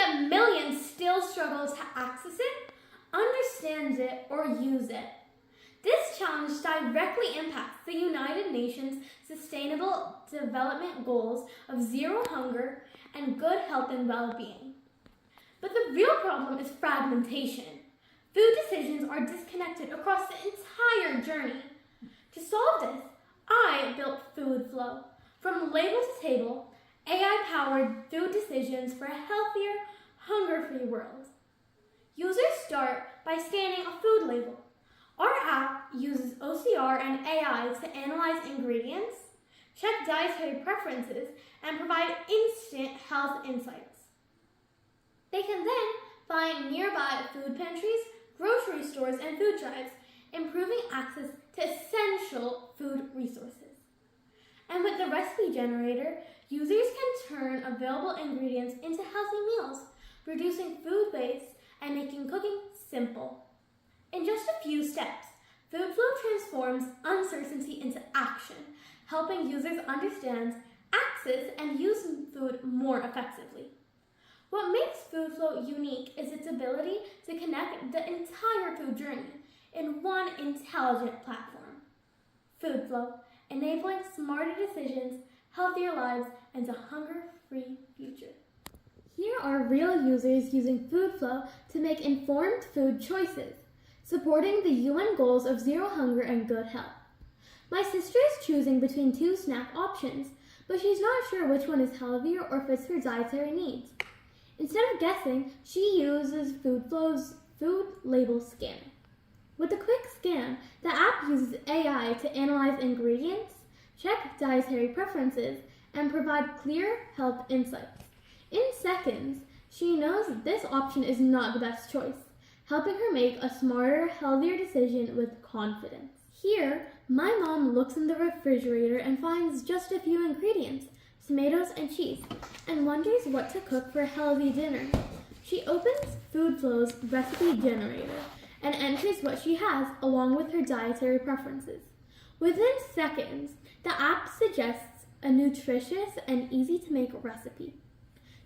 yet millions still struggle to access it, understand it, or use it. This challenge directly impacts the United Nations Sustainable Development Goals of zero hunger and good health and well-being. But the real problem is fragmentation. Food decisions are disconnected across the entire journey. To solve this, I built Food Flow. From label to table, AI-powered food decisions for a healthier, hunger-free world. Users start by scanning a food label. Our app uses OCR and AI to analyze ingredients, check dietary preferences, and provide instant health insights. They can then find nearby food pantries, grocery stores, and food drives, improving access to essential food resources. And with the recipe generator, users can turn available ingredients into healthy meals, reducing food waste and making cooking simple. In just a few steps, Food Flow transforms uncertainty into action, helping users understand, access, and use food more effectively. What makes Food Flow unique is its ability to connect the entire food journey in one intelligent platform. Food Flow, enabling smarter decisions, healthier lives, and a hunger-free future. Here are real users using Food Flow to make informed food choices, supporting the UN goals of zero hunger and good health. My sister is choosing between two snack options, but she's not sure which one is healthier or fits her dietary needs. Instead of guessing, she uses Food Flow's food label scanner. With a quick scan, the app uses AI to analyze ingredients, check dietary preferences, and provide clear health insights. In seconds, she knows this option is not the best choice, helping her make a smarter, healthier decision with confidence. Here, my mom looks in the refrigerator and finds just a few ingredients, tomatoes and cheese, and wonders what to cook for a healthy dinner. She opens Food Flow's recipe generator and enters what she has along with her dietary preferences. Within seconds, the app suggests a nutritious and easy-to-make recipe.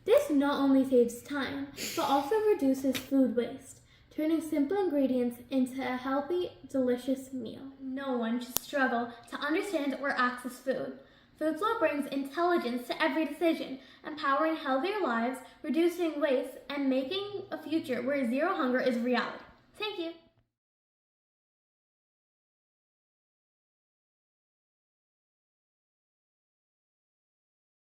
This not only saves time, but also reduces food waste, turning simple ingredients into a healthy, delicious meal. No one should struggle to understand or access food. Food Flow brings intelligence to every decision, empowering healthier lives, reducing waste, and making a future where zero hunger is reality. Thank you.